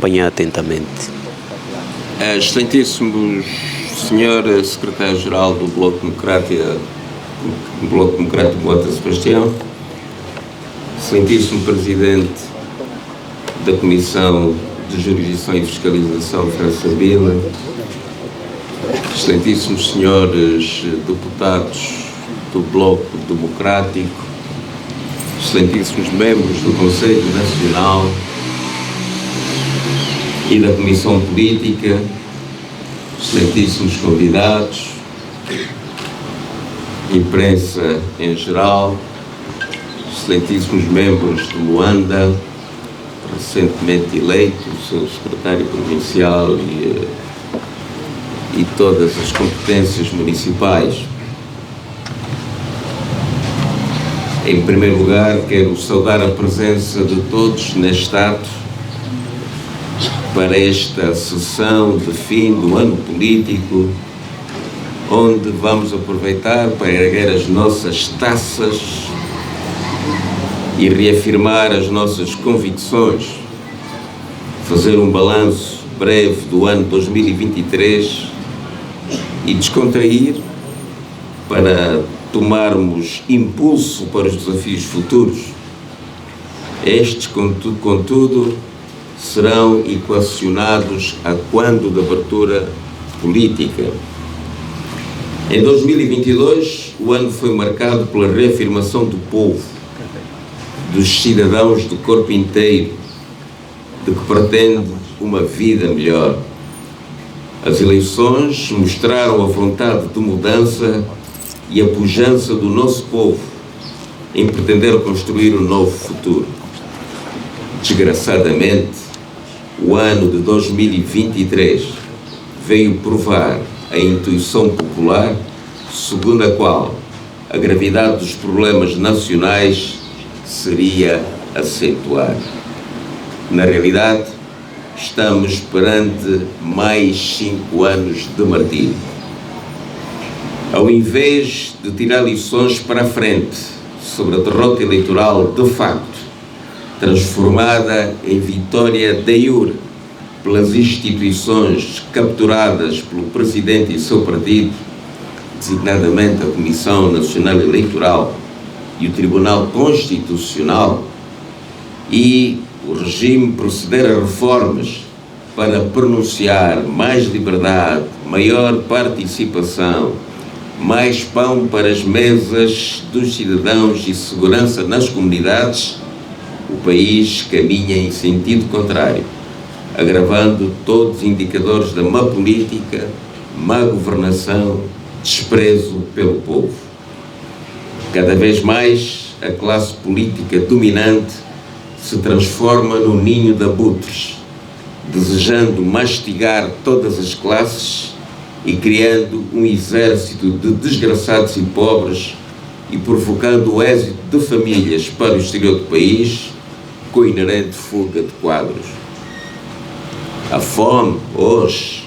acompanhar atentamente. Excelentíssimo Sr. Secretário-Geral do Bloco Democrático Mota Sebastião, Excelentíssimo Presidente da Comissão de Jurisdição e Fiscalização, França Vila, Excelentíssimos Senhores Deputados do Bloco Democrático, Excelentíssimos Membros do Conselho Nacional e da Comissão Política, Excelentíssimos convidados, imprensa em geral, Excelentíssimos membros de Luanda, recentemente eleito, o seu secretário provincial e todas as competências municipais. Em primeiro lugar, quero saudar a presença de todos neste ato para esta sessão de fim do ano político, onde vamos aproveitar para erguer as nossas taças e reafirmar as nossas convicções, fazer um balanço breve do ano 2023 e descontrair para tomarmos impulso para os desafios futuros. Estes, contudo, serão equacionados a quando da abertura política. Em 2022, o ano foi marcado pela reafirmação do povo, dos cidadãos do corpo inteiro, de que pretende uma vida melhor. As eleições mostraram a vontade de mudança e a pujança do nosso povo em pretender construir um novo futuro. Desgraçadamente, o ano de 2023 veio provar a intuição popular segundo a qual a gravidade dos problemas nacionais seria acentuada. Na realidade, estamos perante mais 5 anos de martírio. Ao invés de tirar lições para a frente sobre a derrota eleitoral de facto, transformada em vitória de iure pelas instituições capturadas pelo Presidente e seu partido, designadamente a Comissão Nacional Eleitoral e o Tribunal Constitucional, e o regime proceder a reformas para pronunciar mais liberdade, maior participação, mais pão para as mesas dos cidadãos e segurança nas comunidades, o país caminha em sentido contrário, agravando todos os indicadores da má política, má governação, desprezo pelo povo. Cada vez mais, a classe política dominante se transforma num ninho de abutres, desejando mastigar todas as classes e criando um exército de desgraçados e pobres e provocando o êxito de famílias para o exterior do país com inerente fuga de quadros. A fome, hoje,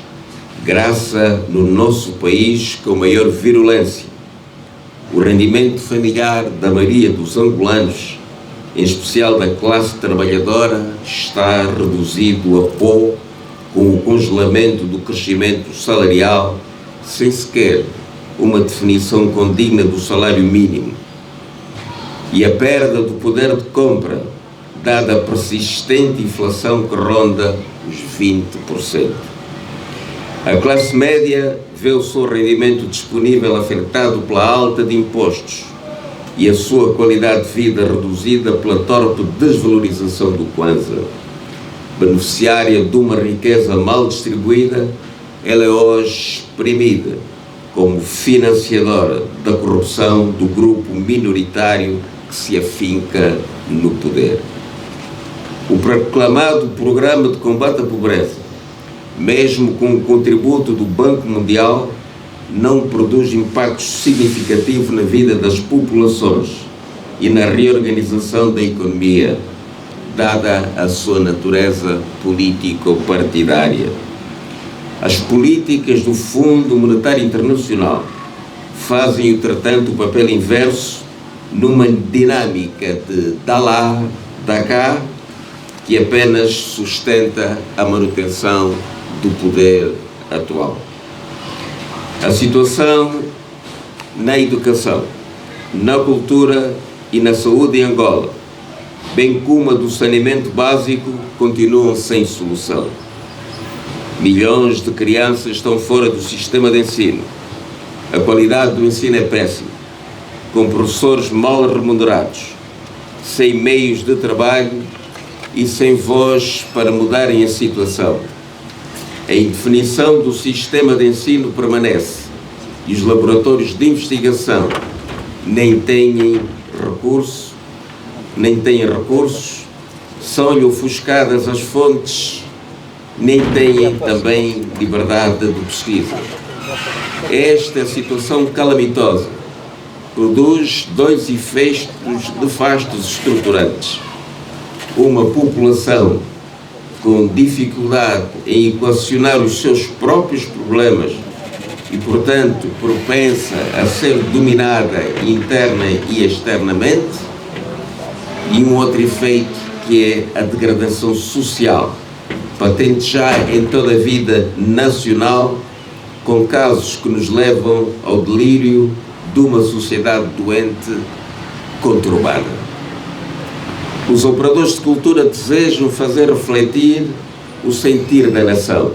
graça no nosso país com maior virulência. O rendimento familiar da maioria dos angolanos, em especial da classe trabalhadora, está reduzido a pó com o congelamento do crescimento salarial, sem sequer uma definição condigna do salário mínimo. E a perda do poder de compra, dada a persistente inflação que ronda os 20%. A classe média vê o seu rendimento disponível afetado pela alta de impostos e a sua qualidade de vida reduzida pela torpe desvalorização do Kwanza. Beneficiária de uma riqueza mal distribuída, ela é hoje exprimida como financiadora da corrupção do grupo minoritário que se afinca no poder. O proclamado Programa de Combate à Pobreza, mesmo com o contributo do Banco Mundial, não produz impacto significativo na vida das populações e na reorganização da economia, dada a sua natureza político-partidária. As políticas do Fundo Monetário Internacional fazem, entretanto, o papel inverso numa dinâmica de dá lá, dá cá, que apenas sustenta a manutenção do poder atual. A situação na educação, na cultura e na saúde em Angola, bem como a do saneamento básico, continuam sem solução. Milhões de crianças estão fora do sistema de ensino. A qualidade do ensino é péssima, com professores mal remunerados, sem meios de trabalho e sem voz para mudarem a situação. A indefinição do sistema de ensino permanece e os laboratórios de investigação nem têm recursos, são-lhe ofuscadas as fontes, nem têm também liberdade de pesquisa. Esta situação calamitosa produz dois efeitos nefastos estruturantes. Uma população com dificuldade em equacionar os seus próprios problemas e, portanto, propensa a ser dominada interna e externamente, e um outro efeito que é a degradação social, patente já em toda a vida nacional, com casos que nos levam ao delírio de uma sociedade doente, conturbada. Os operadores de cultura desejam fazer refletir o sentir da nação,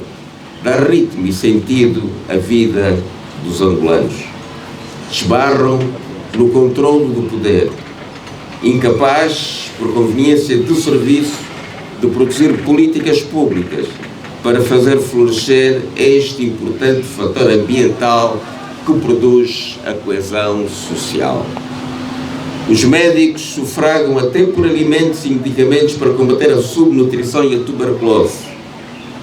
dar ritmo e sentido à vida dos angolanos. Esbarram no controlo do poder, incapaz, por conveniência do serviço, de produzir políticas públicas para fazer florescer este importante fator ambiental que produz a coesão social. Os médicos sufragam até por alimentos e medicamentos para combater a subnutrição e a tuberculose.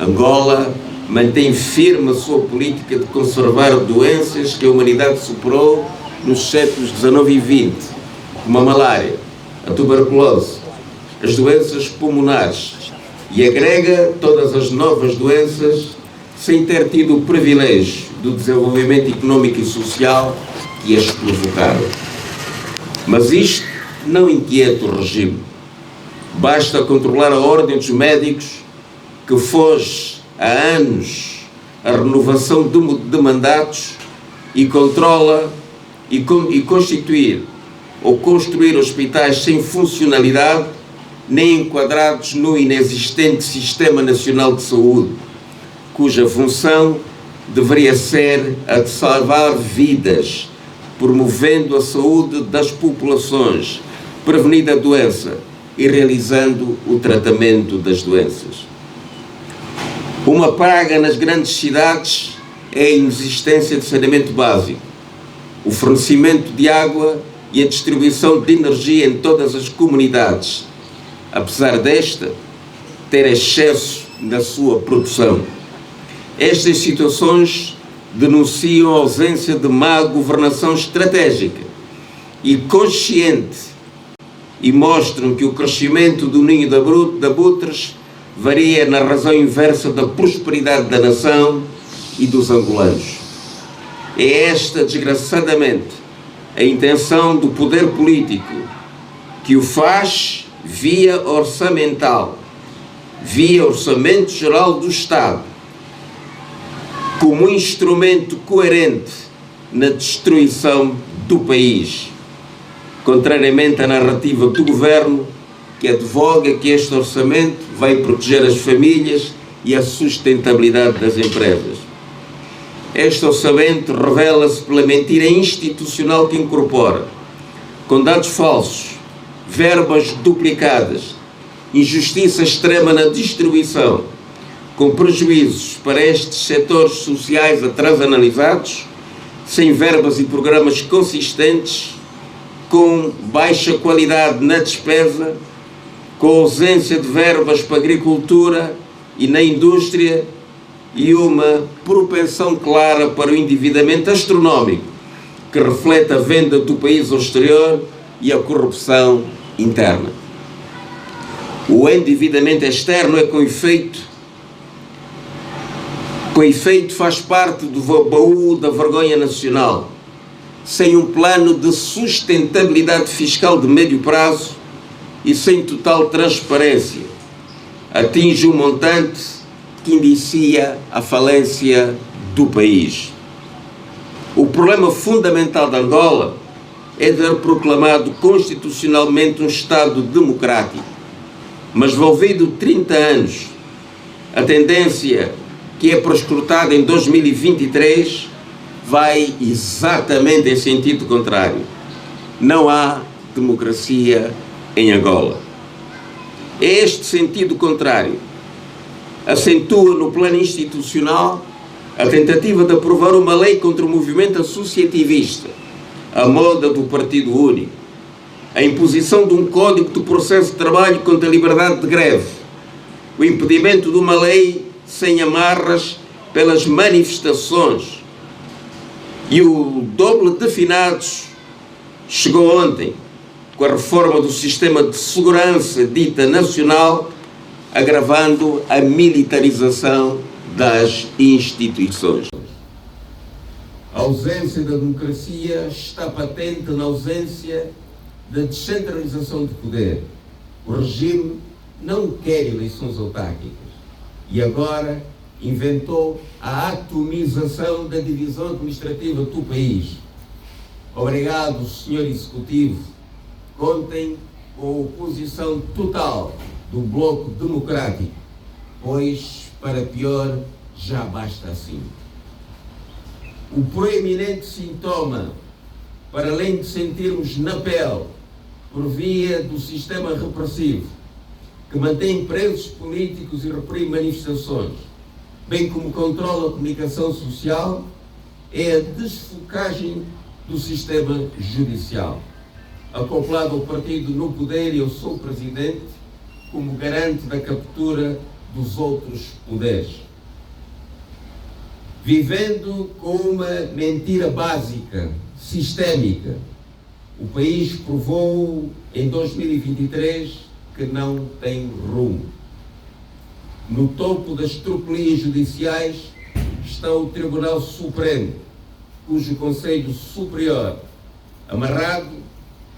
Angola mantém firme a sua política de conservar doenças que a humanidade superou nos séculos XIX e XX, como a malária, a tuberculose, as doenças pulmonares, e agrega todas as novas doenças sem ter tido o privilégio do desenvolvimento económico e social que as provocaram. Mas isto não inquieta o regime. Basta controlar a ordem dos médicos, que foge há anos a renovação de mandatos, e controla e constituir ou construir hospitais sem funcionalidade, nem enquadrados no inexistente Sistema Nacional de Saúde, cuja função deveria ser a de salvar vidas, promovendo a saúde das populações, prevenindo a doença e realizando o tratamento das doenças. Uma praga nas grandes cidades é a inexistência de saneamento básico, o fornecimento de água e a distribuição de energia em todas as comunidades, apesar desta ter excesso na sua produção. Estas situações denunciam a ausência de má governação estratégica e consciente e mostram que o crescimento do ninho de abutres varia na razão inversa da prosperidade da nação e dos angolanos. É esta, desgraçadamente, a intenção do poder político, que o faz via orçamental, via Orçamento Geral do Estado, como um instrumento coerente na destruição do país, contrariamente à narrativa do governo, que advoga que este orçamento vai proteger as famílias e a sustentabilidade das empresas. Este orçamento revela-se pela mentira institucional que incorpora, com dados falsos, verbas duplicadas, injustiça extrema na distribuição, com prejuízos para estes setores sociais atrás analisados, sem verbas e programas consistentes, com baixa qualidade na despesa, com ausência de verbas para a agricultura e na indústria e uma propensão clara para o endividamento astronómico, que reflete a venda do país ao exterior e a corrupção interna. O endividamento externo é com efeito faz parte do baú da vergonha nacional, sem um plano de sustentabilidade fiscal de médio prazo e sem total transparência, atinge um montante que indicia a falência do país. O problema fundamental de Angola é ter proclamado constitucionalmente um Estado democrático, mas envolvido 30 anos, a tendência que é proscrutada em 2023 vai exatamente em sentido contrário. Não há democracia em Angola. Este sentido contrário acentua no plano institucional a tentativa de aprovar uma lei contra o movimento associativista, a moda do Partido Único, a imposição de um código de processo de trabalho contra a liberdade de greve, o impedimento de uma lei sem amarras pelas manifestações e o doble de finados chegou ontem com a reforma do sistema de segurança dita nacional, agravando a militarização das instituições. A ausência da democracia está patente na ausência da descentralização de poder. O regime não quer eleições autárquicas e agora inventou a atomização da divisão administrativa do país. Obrigado, Sr. Executivo. Contem com a oposição total do Bloco Democrático, pois, para pior, já basta assim. O proeminente sintoma, para além de sentirmos na pele, por via do sistema repressivo, que mantém presos políticos e reprime manifestações, bem como controla a comunicação social, é a desfocagem do sistema judicial. Acoplado ao partido no poder e ao seu presidente, como garante da captura dos outros poderes. Vivendo com uma mentira básica, sistémica, o país provou em 2023 que não tem rumo. No topo das tropelias judiciais está o Tribunal Supremo, cujo Conselho Superior, amarrado,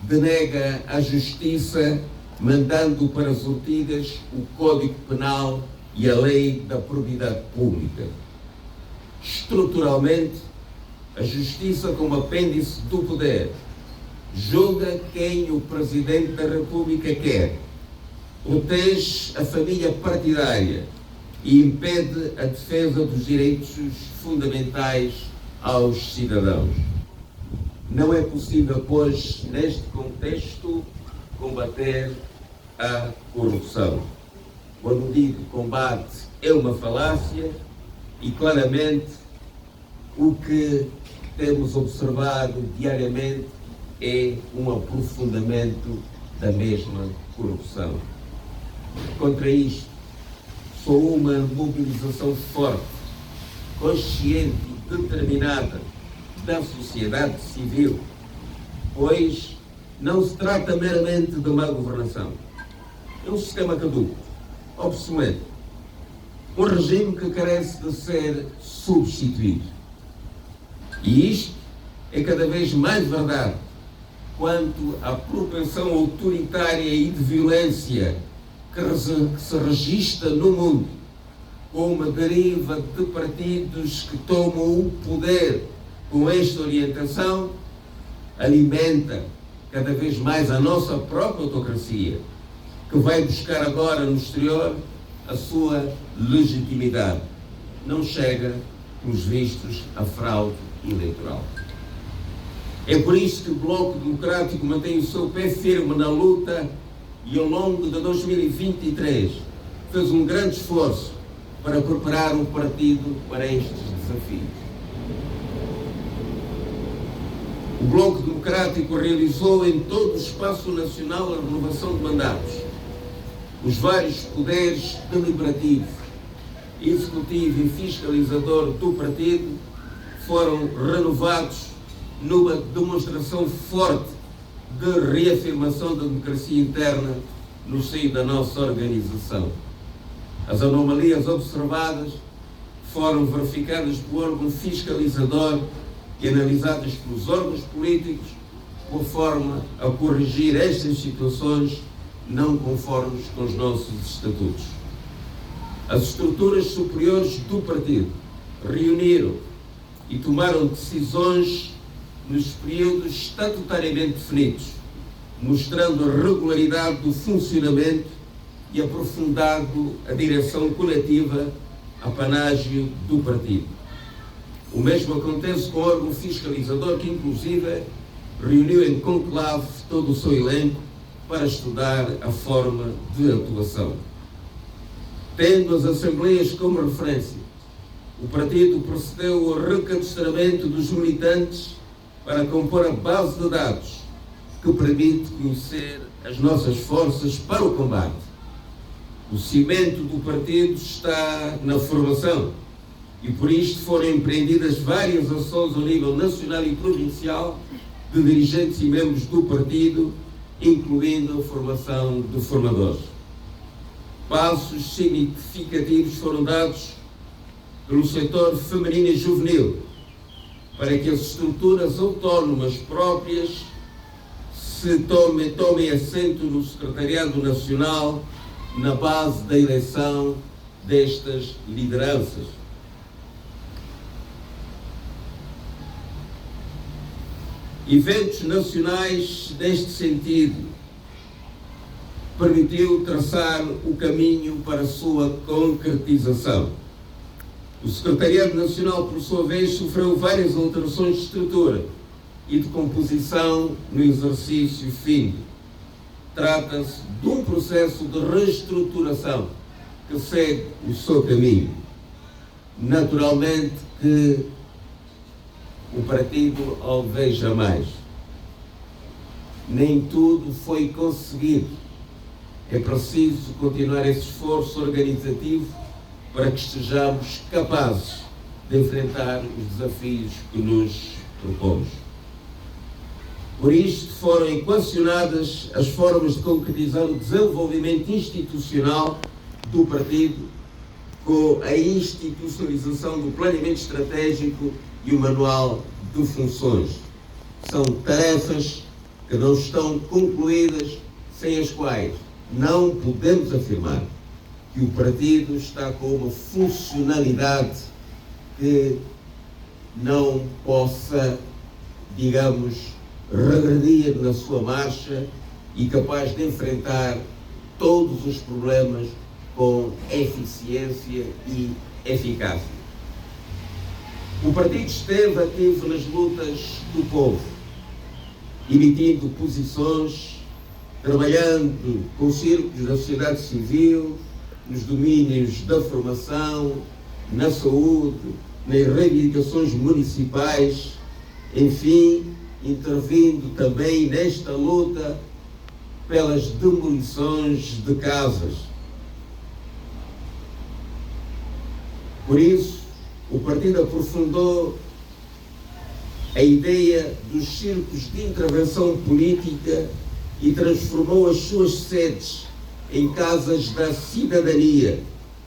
denega a justiça, mandando para as ortigas o Código Penal e a Lei da Probidade Pública. Estruturalmente, a justiça, como apêndice do poder, julga quem o Presidente da República quer, protege a família partidária e impede a defesa dos direitos fundamentais aos cidadãos. Não é possível, pois, neste contexto, combater a corrupção. Quando digo combate, é uma falácia e, claramente, o que temos observado diariamente é um aprofundamento da mesma corrupção. Contra isto, só uma mobilização forte, consciente e determinada da sociedade civil, pois não se trata meramente de má governação. É um sistema caduco, obsoleto, um regime que carece de ser substituído. E isto é cada vez mais verdade quanto à propensão autoritária e de violência que se registra no mundo, com uma deriva de partidos que tomam o poder com esta orientação, alimenta cada vez mais a nossa própria autocracia, que vai buscar agora no exterior a sua legitimidade. Não chega, pelos vistos, a fraude eleitoral. É por isso que o Bloco Democrático mantém o seu pé firme na luta e, ao longo de 2023, fez um grande esforço para preparar o partido para estes desafios. O Bloco Democrático realizou em todo o espaço nacional a renovação de mandatos. Os vários poderes deliberativo, executivo e fiscalizador do partido foram renovados numa demonstração forte de reafirmação da democracia interna no seio da nossa organização. As anomalias observadas foram verificadas pelo órgão fiscalizador e analisadas pelos órgãos políticos por forma a corrigir estas situações não conformes com os nossos estatutos. As estruturas superiores do partido reuniram e tomaram decisões nos períodos estatutariamente definidos, mostrando a regularidade do funcionamento e aprofundando a direção coletiva apanágio do partido. O mesmo acontece com o órgão fiscalizador, que inclusive reuniu em conclave todo o seu elenco para estudar a forma de atuação. Tendo as assembleias como referência, o partido procedeu ao recadastramento dos militantes para compor a base de dados que permite conhecer as nossas forças para o combate. O cimento do partido está na formação e por isto foram empreendidas várias ações ao nível nacional e provincial de dirigentes e membros do partido, incluindo a formação de formadores. Passos significativos foram dados pelo setor feminino e juvenil para que as estruturas autónomas próprias tomem assento no Secretariado Nacional na base da eleição destas lideranças. Eventos nacionais neste sentido permitiu traçar o caminho para a sua concretização. O Secretariado Nacional, por sua vez, sofreu várias alterações de estrutura e de composição no exercício físico. Trata-se de um processo de reestruturação que segue o seu caminho. Naturalmente que o partido alveja mais. Nem tudo foi conseguido. É preciso continuar esse esforço organizativo para que estejamos capazes de enfrentar os desafios que nos propomos. Por isto foram equacionadas as formas de concretizar o desenvolvimento institucional do partido com a institucionalização do planeamento estratégico e o manual de funções. São tarefas que não estão concluídas, sem as quais não podemos afirmar que o partido está com uma funcionalidade que não possa, digamos, regredir na sua marcha e capaz de enfrentar todos os problemas com eficiência e eficácia. O partido esteve ativo nas lutas do povo, emitindo posições, trabalhando com círculos da sociedade civil, nos domínios da formação, na saúde, nas reivindicações municipais, enfim, intervindo também nesta luta pelas demolições de casas. Por isso, o partido aprofundou a ideia dos círculos de intervenção política e transformou as suas sedes em casas da cidadania,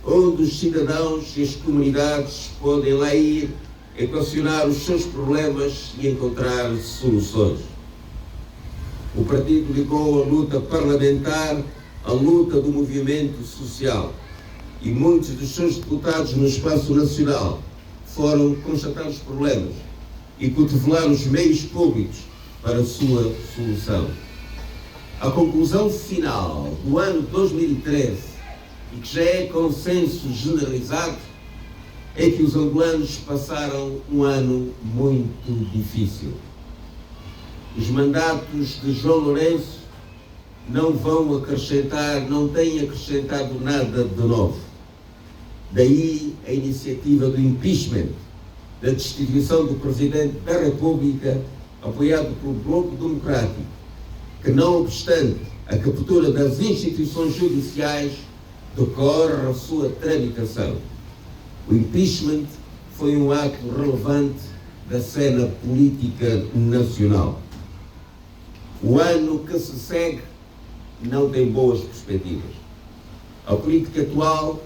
onde os cidadãos e as comunidades podem lá ir equacionar os seus problemas e encontrar soluções. O partido ligou a luta parlamentar à luta do movimento social e muitos dos seus deputados no espaço nacional foram constatar os problemas e cotovelar os meios públicos para a sua solução. A conclusão final do ano 2013, e que já é consenso generalizado, é que os angolanos passaram um ano muito difícil. Os mandatos de João Lourenço não têm acrescentado nada de novo. Daí a iniciativa do impeachment, da destituição do Presidente da República, apoiado pelo Bloco Democrático, que, não obstante a captura das instituições judiciais, decorre a sua tramitação. O impeachment foi um ato relevante da cena política nacional. O ano que se segue não tem boas perspectivas. A política atual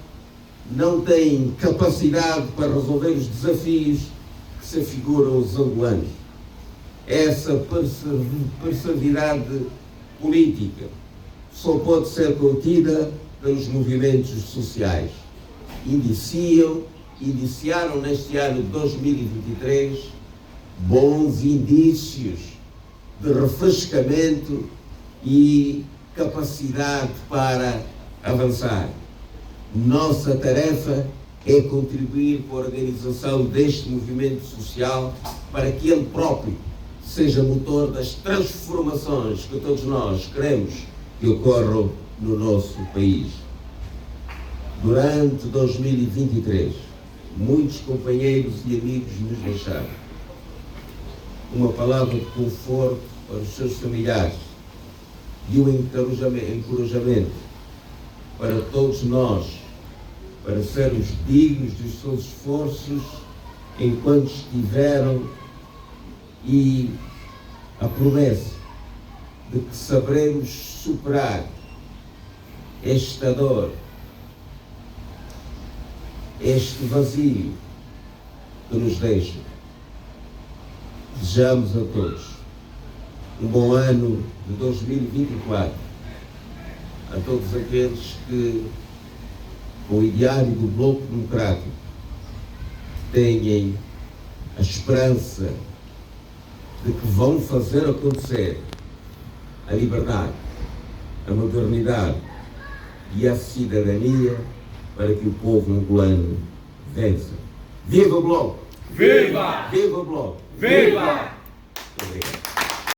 não tem capacidade para resolver os desafios que se afiguram aos angolanos. Essa perseverança política só pode ser contida pelos movimentos sociais. indiciaram neste ano de 2023 bons indícios de refrescamento e capacidade para avançar. Nossa tarefa é contribuir com a organização deste movimento social para que ele próprio seja motor das transformações que todos nós queremos que ocorram no nosso país. Durante 2023, muitos companheiros e amigos nos deixaram. Uma palavra de conforto para os seus familiares e um encorajamento para todos nós, para sermos dignos dos seus esforços enquanto estiveram, e a promessa de que saberemos superar esta dor, este vazio que nos deixa. Desejamos a todos um bom ano de 2024, a todos aqueles que, com o ideário do Bloco Democrático, têm a esperança de que vão fazer acontecer a liberdade, a modernidade e a cidadania para que o povo angolano vença. Viva o Bloco! Viva! Viva o Bloco! Viva! Obrigado.